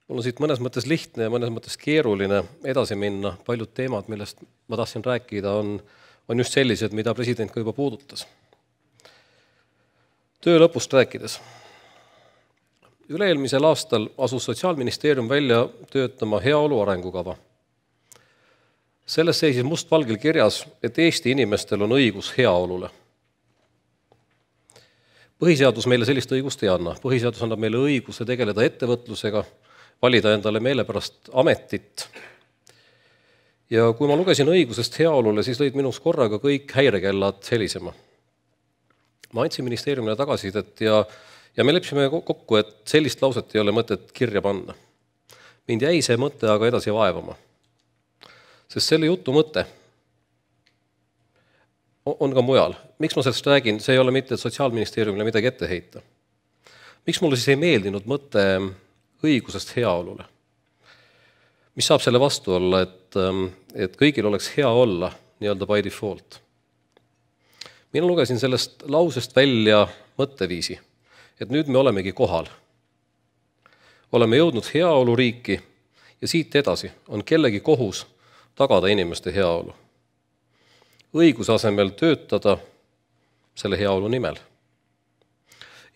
Mul on siit mõnes mõttes lihtne ja mõnes mõttes keeruline edasi minna. Paljud teemad, millest ma tahtsin rääkida, on just sellised, mida president ka juba puudutas. Töö lõpust rääkides. Üle-eelmisel aastal asus Sotsiaalministeerium välja töötama heaolu arengukava. Selles seisis mustvalgel kirjas, et Eesti inimestel on õigus heaolule. Põhiseadus meile sellist õigust ei anna. Põhiseadus annab meile õiguse tegeleda ettevõtlusega, valida endale meelepärast ametit. Ja kui ma lugesin õigusest heaolule, siis lõid minus korraga kõik häirekellad helisema. Ma andsin ministeeriumile tagasisidet ja me leppisime kokku, et sellist lauset ei ole mõtet kirja panna. Mind jäi see mõte aga edasi vaevama. Sest selle jutu mõte on ka mujal. Miks ma sellest räägin? See ei ole mitte, et Sotsiaalministeeriumile midagi ette heita. Miks mulle siis ei meeldinud mõte õigusest heaolule? Mis saab selle vastu olla, et kõigil oleks hea olla nii-öelda by default? Mina lugesin sellest lausest välja mõtteviisi, et nüüd me olemegi kohal. Oleme jõudnud heaoluriiki ja siit edasi on kellegi kohus tagada inimeste heaolu. Õiguse asemel töötada selle heaolu nimel.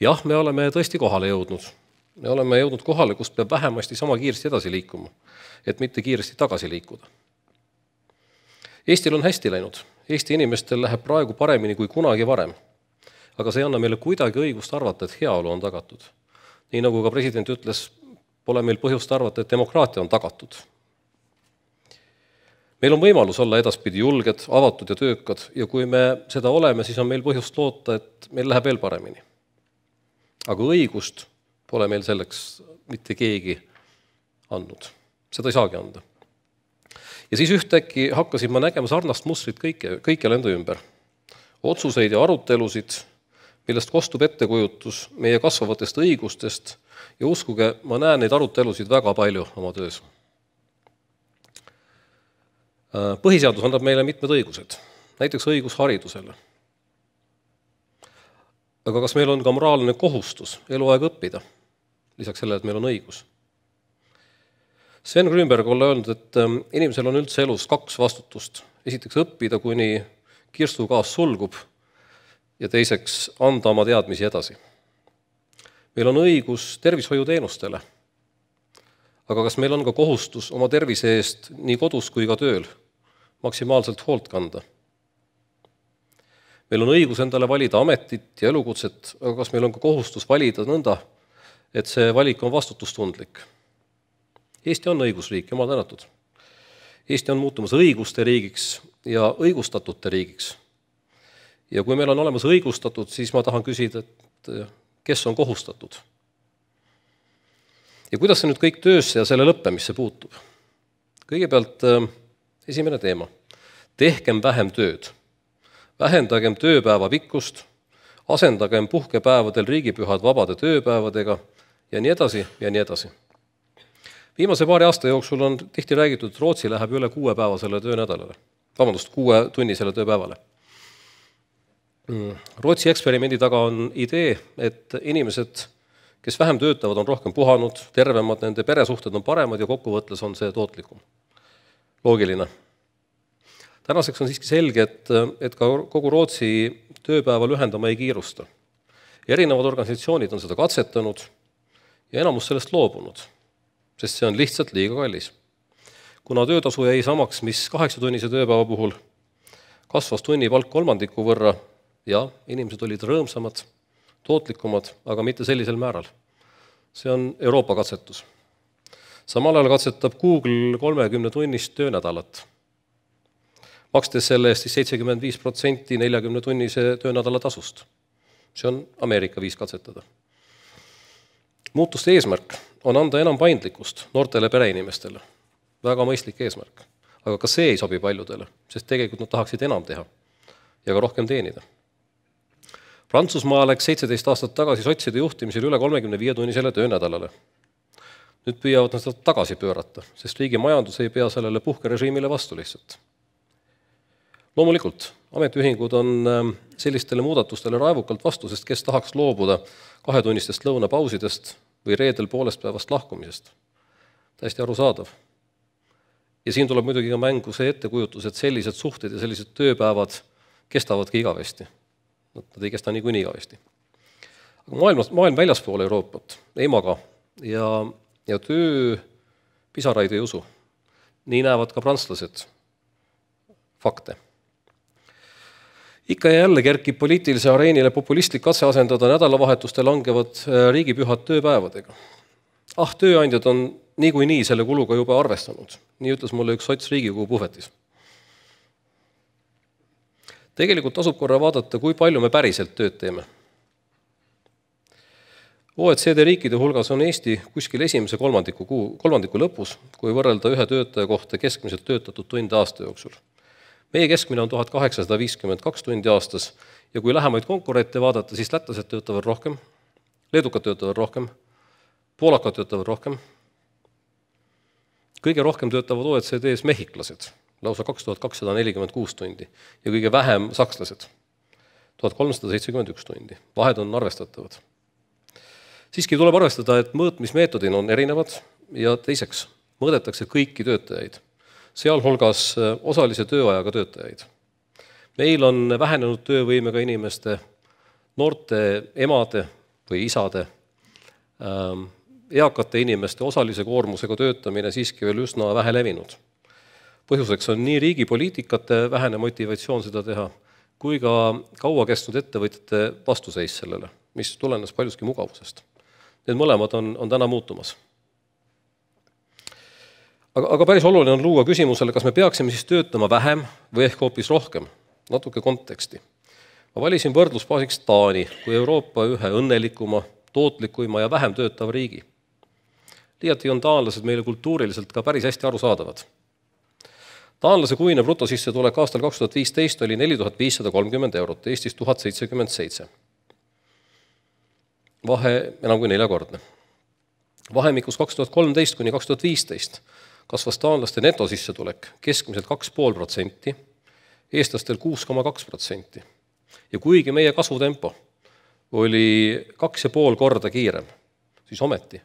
Jah, me oleme tõesti kohale jõudnud. Me oleme jõudnud kohale, kus peab vähemasti sama kiiresti edasi liikuma, et mitte kiiresti tagasi liikuda. Eestil on hästi läinud. Eesti inimestel läheb praegu paremini kui kunagi varem. Aga see ei anna meile kuidagi õigust arvata, et heaolu on tagatud. Nii nagu ka president ütles, pole meil põhjust arvata, et demokraatia on tagatud. Meil on võimalus olla edaspidi julged, avatud ja töökad ja kui me seda oleme, siis on meil põhjust loota, et meil läheb veel paremini. Aga õigust pole meil selleks mitte keegi andnud. Seda ei saagi anda. Ja siis ühtäkki hakkasin ma nägema sarnast mustrit kõikjal enda ümber. Otsuseid ja arutelusid, millest kostub ettekujutus meie kasvavatest õigustest ja uskuge, ma näen neid arutelusid väga palju oma töös. Põhiseadus annab meile mitmed õigused, näiteks õigus haridusele. Aga kas meil on ka moraalne kohustus eluaeg õppida, lisaks sellele, et meil on õigus? Sven Grünberg on öelnud, et inimesel on üldse elus 2 vastutust. Esiteks õppida, kuni kirstugaas sulgub ja teiseks anda oma teadmisi edasi. Meil on õigus tervishoiuteenustele, aga kas meil on ka kohustus oma tervise eest nii kodus kui ka tööl maksimaalselt hoolt kanda? Meil on õigus endale valida ametit ja elukutset, aga kas meil on ka kohustus valida nõnda, et see valik on vastutustundlik? Eesti on õigusriik, jumal tänatud. Eesti on muutumas õiguste riigiks ja õigustatute riigiks. Ja kui meil on olemas õigustatud, siis ma tahan küsida, et kes on kohustatud? Ja kuidas see nüüd kõik töösse ja selle lõppemisse puutub? Kõigepealt esimene teema. Tehkem vähem tööd. Vähendagem tööpäeva pikkust, asendagem puhkepäevadel riigipühad vabade tööpäevadega ja nii edasi ja nii edasi. Viimase paari aasta jooksul on tihti räägitud, et Rootsi läheb üle 6-päevasele töönädalale. 6-tunnisele tööpäevale. Rootsi eksperimendi taga on idee, et inimesed, kes vähem töötavad, on rohkem puhanud, tervemad, nende peresuhted on paremad ja kokkuvõttes on see tootlikum. Loogiline. Tänaseks on siiski selge, et ka kogu Rootsi tööpäeva lühendama ei kiirusta. Erinevad organisatsioonid on seda katsetanud ja enamus sellest loobunud, sest see on lihtsalt liiga kallis. Kuna töötasu jäi samaks, mis 8-tunnise tööpäeva puhul, kasvas tunnipalk 1/3 võrra ja inimesed olid rõõmsamad, tootlikumad, aga mitte sellisel määral. See on Euroopa katsetus. Samal ajal katsetab Google 30-tunnist töönädalat. Makstes selle eest siis 75% 40-tunnise töönädala tasust. See on Ameerika viis katsetada. Muutuste eesmärk on anda enam paindlikkust noortele pereinimestele. Väga mõistlik eesmärk. Aga ka see ei sobi paljudele, sest tegelikult nad tahaksid enam teha ja ka rohkem teenida. Prantsusmaa läks 17 aastat tagasi sotside juhtimisel üle 35-tunnisele töönädalale. Nüüd püüavad nad seda tagasi pöörata, sest riigi majandus ei pea sellele puhkerežiimile vastu lihtsalt. Loomulikult, ametiühingud on sellistele muudatustele raevukalt vastu, sest kes tahaks loobuda 2-tunnistest lõunapausidest või reedel poolest päevast lahkumisest. täiesti arusaadav. Ja siin tuleb muidugi ka mängu see ettekujutus, et sellised suhted ja sellised tööpäevad kestavadki igavesti. Nad ei kesta niikuinii igavesti. Aga maailm väljaspool Euroopat ei maga ja töö pisaraid ei usu. Nii näevad ka prantslased fakte. Ikka ja jälle kerkib poliitilise areenile populistlik katse asendada nädalavahetuste langevad riigipühad tööpäevadega. Tööandjad on niikuinii selle kuluga juba arvestanud. Nii ütles mulle üks sots Riigikogu puhvetis. Tegelikult tasub korra vaadata, kui palju me päriselt tööd teeme. OECD riikide hulgas on Eesti kuskil esimese kolmandiku lõpus, kui võrrelda ühe töötaja kohta keskmiselt töötatud tunde aasta jooksul. Meie keskmine on 1852 tundi aastas ja kui lähemaid konkurente vaadata, siis lätlased töötavad rohkem, leedukad töötavad rohkem, poolakad töötavad rohkem. Kõige rohkem töötavad OECD-s mehhiklased, lausa 2246 tundi ja kõige vähem sakslased, 1371 tundi. Vahed on arvestatavad. Siiski tuleb arvestada, et mõõtmismeetodid on erinevad ja teiseks mõõdetakse kõiki töötajaid, sealhulgas osalise tööajaga töötajaid. Meil on vähenenud töövõimega inimeste, noorte emade või isade, eakate inimeste osalise koormusega töötamine siiski veel üsna vähe levinud. Põhjuseks on nii riigi poliitikate vähene motivatsioon seda teha, kui ka kaua kestnud ettevõtjate vastuseis sellele, mis tulenes paljuski mugavusest. Need mõlemad on täna muutumas. Aga päris oluline on luua küsimusele, kas me peaksime siis töötama vähem või ehk hoopis rohkem. Natuke konteksti. Ma valisin võrdlusbaasiks Taani kui Euroopa ühe õnnelikuma, tootlikuima ja vähem töötava riigi. Liiati on taanlased meile kultuuriliselt ka päris hästi arusaadavad. Taanlase kuine brutosissetulek aastal 2015 oli 4530 eurot, Eestis 1077. Vahe enam kui 4-kordne. Vahemikus 2013 kuni 2015 kasvas taanlaste netosissetulek keskmiselt 2,5%, eestlastel 6,2%. Ja kuigi meie kasvutempo oli 2,5 korda kiirem, siis ometi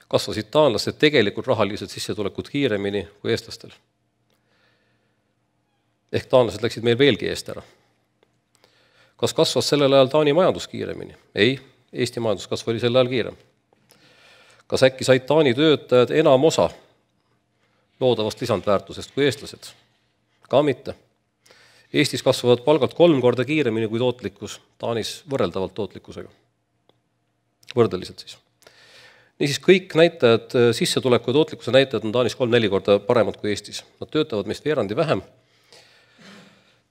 kasvasid taanlaste tegelikult rahalised sissetulekud kiiremini kui eestlastel. Ehk taanlased läksid meil veelgi eest ära. Kas kasvas sellel ajal Taani majandus kiiremini? Ei, Eesti majanduskasv oli sel ajal kiirem. Kas äkki said Taani töötajad enam osa loodavast lisandväärtusest kui eestlased? Ka mitte. Eestis kasvavad palgad 3 korda kiiremini kui tootlikkus, Taanis võrreldavalt tootlikkusega. Võrdeliselt siis. Niisiis kõik näitajad, sissetuleku ja tootlikkuse näitajad on Taanis 3-4 korda paremad kui Eestis. Nad töötavad meist veerandi vähem.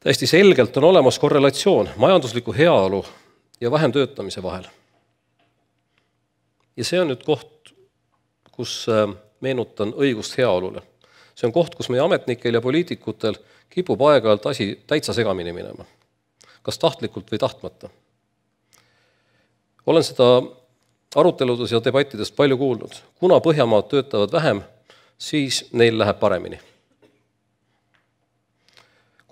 Täiesti selgelt on olemas korrelatsioon majandusliku heaolu ja vähem töötamise vahel. Ja see on nüüd koht, kus meenutan õigust heaolule. See on koht, kus meie ametnikel ja poliitikutel kipub aeg-ajalt asi täitsa segamini minema. Kas tahtlikult või tahtmata. Olen seda aruteludes ja debattidest palju kuulnud. Kuna Põhjamaad töötavad vähem, siis neil läheb paremini.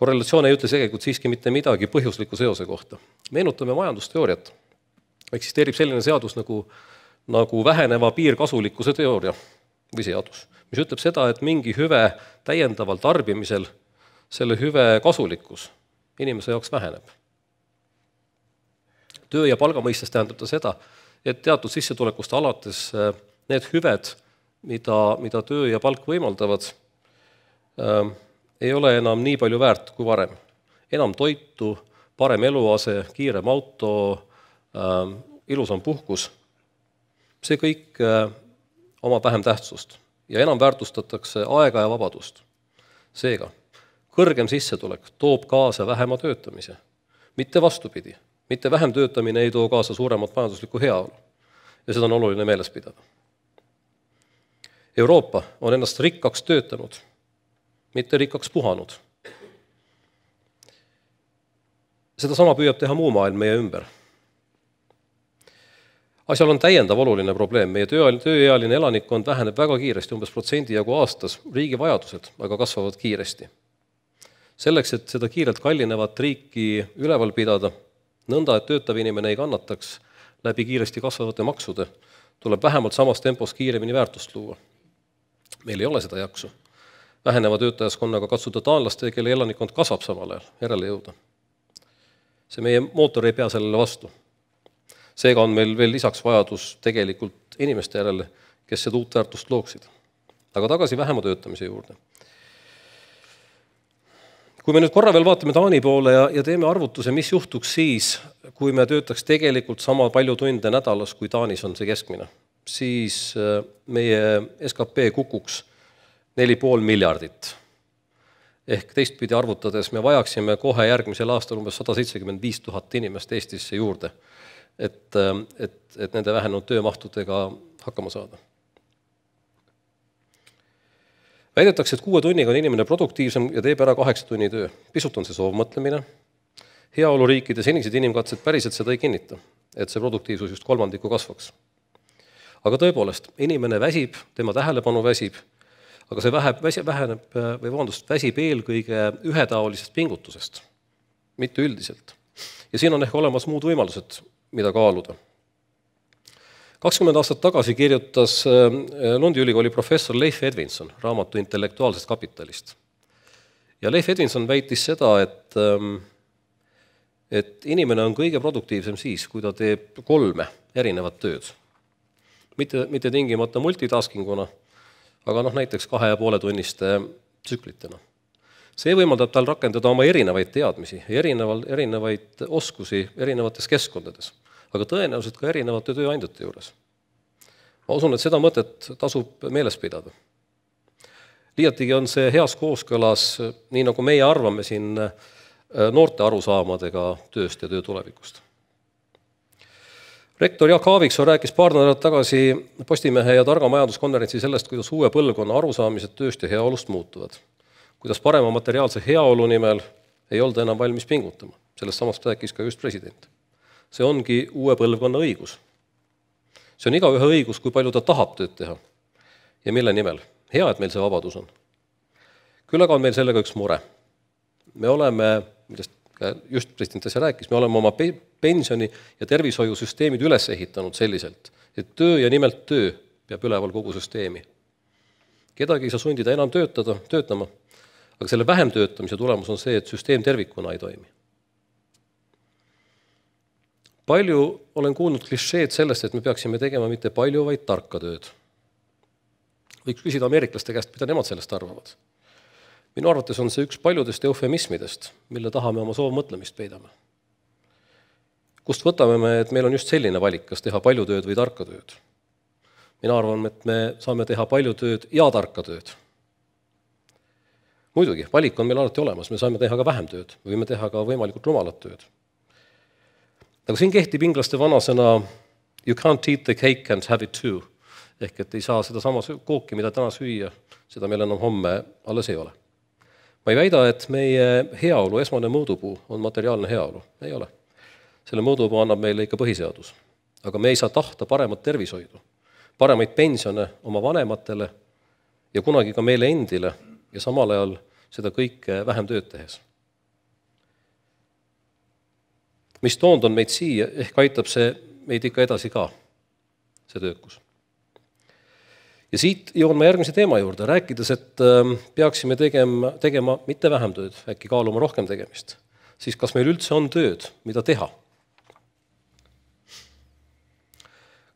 Korrelatsioon ei ütle tegelikult siiski mitte midagi põhjusliku seose kohta. Meenutame majandusteooriat. Eksisteerib selline seadus nagu väheneva piirkasulikkuse teooria või seadus, mis ütleb seda, et mingi hüve täiendaval tarbimisel selle hüve kasulikkus inimese jaoks väheneb. Töö ja palga mõistes tähendab ta seda, et teatud sissetulekust alates need hüved, mida töö ja palk võimaldavad, ei ole enam nii palju väärt kui varem. Enam toitu, parem eluase, kiirem auto, ilusam puhkus. See kõik omab vähem tähtsust ja enam väärtustatakse aega ja vabadust. Seega, kõrgem sissetulek toob kaasa vähema töötamise. Mitte vastupidi. Mitte vähem töötamine ei too kaasa suuremat majanduslikku heaolu. Ja seda on oluline meeles pidada. Euroopa on ennast rikkaks töötanud, mitte rikkaks puhanud. Seda sama püüab teha muu maailm meie ümber. Asjal on täiendav oluline probleem. Meie tööealine elanikkond väheneb väga kiiresti, umbes protsendi jagu aastas. Riigi vajadused aga kasvavad kiiresti. Selleks, et seda kiirelt kallinevat riiki üleval pidada, nõnda, et töötav inimene ei kannataks läbi kiiresti kasvavate maksude, tuleb vähemalt samas tempos kiiremini väärtust luua. Meil ei ole seda jaksu. Väheneva töötajaskonnaga katsuda taanlaste, kelle elanikkond kasvab samal ajal, järele jõuda. See meie mootor ei pea sellele vastu. Seega on meil veel lisaks vajadus tegelikult inimeste järele, kes seda uut väärtust looksid. Aga tagasi vähema töötamise juurde. Kui me nüüd korra veel vaatame Taani poole ja teeme arvutuse, mis juhtuks siis, kui me töötaks tegelikult sama palju tunde nädalas, kui Taanis on see keskmine, siis meie SKP kukuks 4,5 miljardit. Ehk teistpidi arvutades me vajaksime kohe järgmisel aastal umbes 175 000 inimest Eestisse juurde, et nende vähenenud töömahtudega hakkama saada. Väidetakse, et 6 tunniga on inimene produktiivsem ja teeb ära 8 tunni töö. Pisut on see soovmõtlemine. Heaoluriikide senised inimkatsed päriselt seda ei kinnita, et see produktiivsus just 3% kasvaks. Aga tõepoolest, inimene väsib, tema tähelepanu väsib, aga see väsib eelkõige ühetaolisest pingutusest, mitte üldiselt. Ja siin on ehk olemas muud võimalused, mida kaaluda. 20 aastat tagasi kirjutas Lundi ülikooli professor Leif Edvinson raamatu intellektuaalsest kapitalist. Ja Leif Edvinson väitis seda, et inimene on kõige produktiivsem siis, kui ta teeb 3 erinevat tööd. Mitte tingimata multitaskinguna, aga näiteks 2,5 tunniste tsüklitena. See võimaldab tal rakendada oma erinevaid teadmisi, erinevaid oskusi erinevates keskkondades, aga tõenäoliselt ka erinevate tööandjate juures. Ma usun, et seda mõtet tasub meeles pidada. Liiatigi on see heas kooskõlas, nii nagu meie arvame siin noorte arusaamadega tööst ja töö tulevikust. Rektor Jaak Aaviksoo rääkis paar nädalat tagasi Postimehe ja Targa majanduskonverentsi sellest, kuidas uue põlvkonna arusaamised tööst ja heaolust muutuvad. Kuidas parema materiaalse heaolu nimel ei olda enam valmis pingutama. Sellest samast rääkis ka just president. See ongi uue põlvkonna õigus. See on igaühe õigus, kui palju ta tahab tööd teha ja mille nimel. Hea, et meil see vabadus on. Küll aga on meil sellega üks mure. Me oleme, millest just president äsja rääkis, me oleme oma pensioni- ja tervishoiusüsteemid üles ehitanud selliselt, et töö ja nimelt töö peab üleval kogu süsteemi. Kedagi ei saa sundida enam töötama, aga selle vähem töötamise tulemus on see, et süsteem tervikuna ei toimi. Palju olen kuulnud klišeed sellest, et me peaksime tegema mitte palju, vaid tarka tööd. Võiks küsida ameeriklaste käest, mida nemad sellest arvavad. Minu arvates on see üks paljudest eufemismidest, mille taha me oma soovmõtlemist peidame. Kust võtame me, et meil on just selline valik, kas teha palju tööd või tarka tööd? Mina arvan, et me saame teha palju tööd ja tarka tööd. Muidugi, valik on meil alati olemas, me saame teha ka vähem tööd, võime teha ka võimalikult rumalat tööd. Aga siin kehtib inglaste vanasõna you can't eat the cake and have it too. Ehk et ei saa seda sama kooki, mida täna süüa, seda meil enam homme alles ei ole. Ma ei väida, et meie heaolu, esmane mõõdupuu on materiaalne heaolu. Ei ole. Selle mõõdupuu annab meile ikka põhiseadus. Aga me ei saa tahta paremat tervishoidu, paremaid pensione oma vanematele ja kunagi ka meile endile ja samal ajal seda kõike vähem tööd tehes. Mis toond on meid siia, ehk aitab see meid ikka edasi ka, see töökus. Ja siit jõuan ma järgmise teema juurde, rääkides, et peaksime tegema mitte vähem tööd, äkki kaaluma rohkem tegemist, siis kas meil üldse on tööd, mida teha?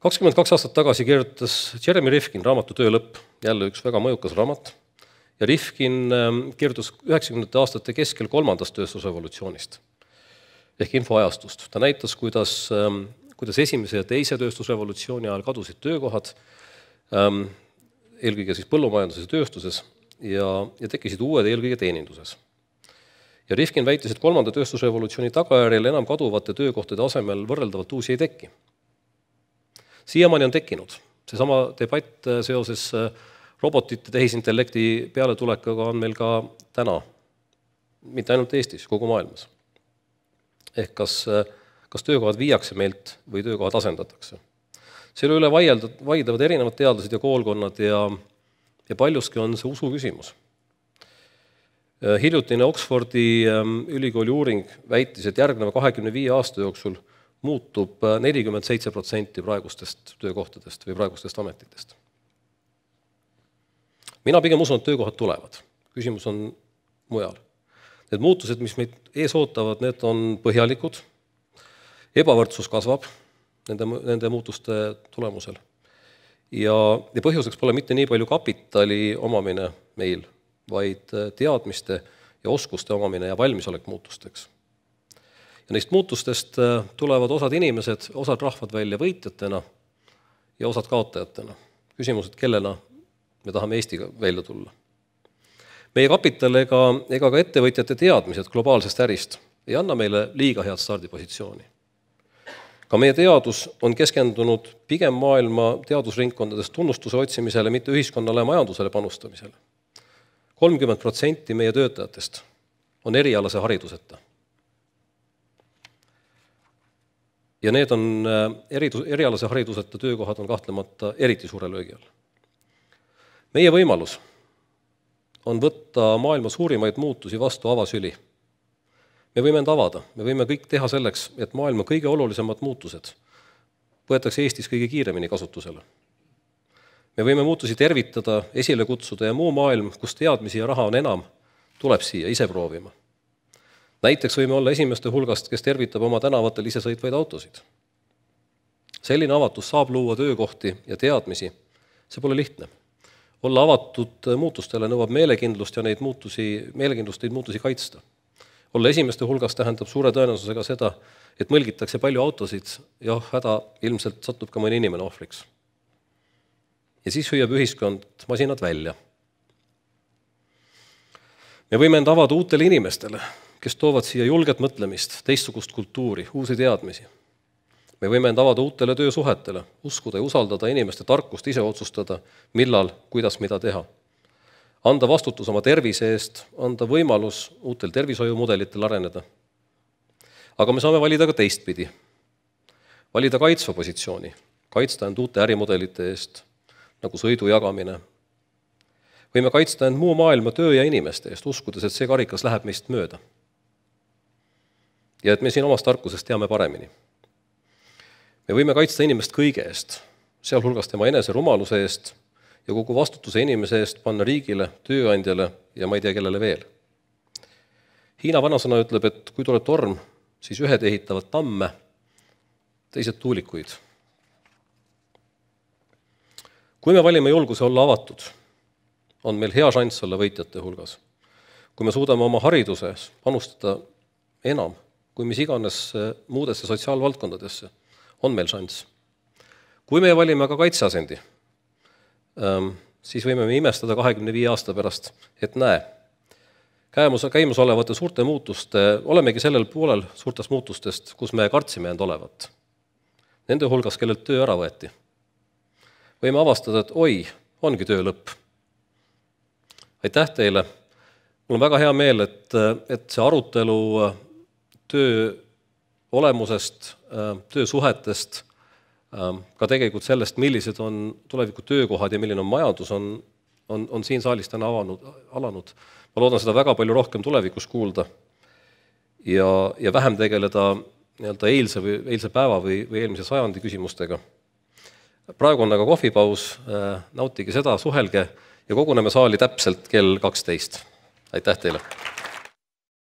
22 aastat tagasi kirjutas Jeremy Rifkin raamatu Töö lõpp, jälle üks väga mõjukas raamat, ja Rifkin kirjutas 90. aastate keskel 3. tööstusrevolutsioonist ehk infoajastust. Ta näitas, kuidas esimese ja teise tööstusrevolutsiooni ajal kadusid töökohad, eelkõige siis põllumajanduses ja tööstuses, ja tekkisid uued eelkõige teeninduses. Ja Rifkin väitis, et 3. tööstusrevolutsiooni tagajärjel enam kaduvate töökohtade asemel võrreldavalt uusi ei tekki. Siiamaani on tekkinud. Seesama debatt seoses robotite tehisintellekti pealetulekuga on meil ka täna, mitte ainult Eestis, kogu maailmas. Ehk kas töökohad viiakse meilt või töökohad asendatakse. Selle üle vaidlevad erinevad teadlased ja koolkonnad ja paljuski on see usu küsimus. Hiljutine Oxfordi ülikooli uuring väitis, et järgneva 25 aasta jooksul muutub 47% praegustest töökohtadest või praegustest ametitest. Mina pigem usun, et töökohad tulevad. Küsimus on mujal. Need muutused, mis meid ees ootavad, need on põhjalikud. Ebavõrdsus kasvab nende muutuste tulemusel. Ja põhjuseks pole mitte nii palju kapitali omamine meil, vaid teadmiste ja oskuste omamine ja valmisolek muutusteks. Ja neist muutustest tulevad osad inimesed, osad rahvad välja võitjatena ja osad kaotajatena. Küsimus, et kellena me tahame Eestiga välja tulla. Meie kapital ega ka ettevõtjate teadmised globaalsest ärist ei anna meile liiga head stardipositsiooni. Ka meie teadus on keskendunud pigem maailma teadusringkondadest tunnustuse otsimisele, mitte ühiskonnale ja majandusele panustamisele. 30% meie töötajatest on erialase hariduseta. Ja need on erialase hariduseta töökohad on kahtlemata eriti suure löögi all. Meie võimalus on võtta maailma suurimaid muutusi vastu avasüli. Me võime end avada, me võime kõik teha selleks, et maailma kõige olulisemad muutused võetakse Eestis kõige kiiremini kasutusele. Me võime muutusi tervitada, esile kutsuda ja muu maailm, kus teadmisi ja raha on enam, tuleb siia ise proovima. Näiteks võime olla esimeste hulgast, kes tervitab oma tänavatel isesõitvaid autosid. Selline avatus saab luua töökohti ja teadmisi. See pole lihtne. Olla avatud muutustele nõuab meelekindlust ja neid muutusi kaitsta. Olla esimeste hulgas tähendab suure tõenäosusega seda, et mõlgitakse palju autosid ja häda ilmselt satub ka mõni inimene ohvriks. Ja siis hüüab ühiskond masinad välja. Me võime end avada uutele inimestele, kes toovad siia julget mõtlemist, teistsugust kultuuri, uusi teadmisi. Me võime end avada uutele töösuhetele, uskuda ja usaldada inimeste tarkust ise otsustada, millal, kuidas, mida teha. Anda vastutus oma tervise eest, anda võimalus uutel tervishoiumudelitel areneda. Aga me saame valida ka teistpidi. Valida kaitsva positsiooni, kaitsta end uute ärimudelite eest, nagu sõidu jagamine. Võime kaitsta end muu maailma töö ja inimeste eest, uskudes, et see karikas läheb meist mööda. Ja et me siin omast tarkusest teame paremini. Me võime kaitsta inimest kõige eest, sealhulgas tema enese rumaluse eest ja kogu vastutuse inimese eest panna riigile, tööandjale ja ma ei tea kellele veel. Hiina vanasõna ütleb, et kui tuleb torm, siis ühed ehitavad tamme, teised tuulikuid. Kui me valime julguse olla avatud, on meil hea šanss olla võitjate hulgas. Kui me suudame oma hariduses panustada enam, kui mis iganes muudesse sotsiaalvaldkondadesse, on meil šanss. Kui me valime ka kaitseasendi, siis võime me imestada 25 aasta pärast, et näe, käimus olevate suurte muutuste, olemegi sellel poolel suurtest muutustest, kus me kartsime end olevat. Nende hulgas, kellelt töö ära võeti. Võime avastada, et oi, ongi töö lõpp. Aitäh teile. Mul on väga hea meel, et see arutelu töö olemusest, töösuhetest, ka tegelikult sellest, millised on tuleviku töökohad ja milline on majandus, on siin saalis täna alanud. Ma loodan seda väga palju rohkem tulevikus kuulda ja vähem tegeleda eilse päeva või eelmise sajandi küsimustega. Praegu on aga kohvipaus, nautige seda, suhelge ja koguneme saali täpselt kell 12. Aitäh teile!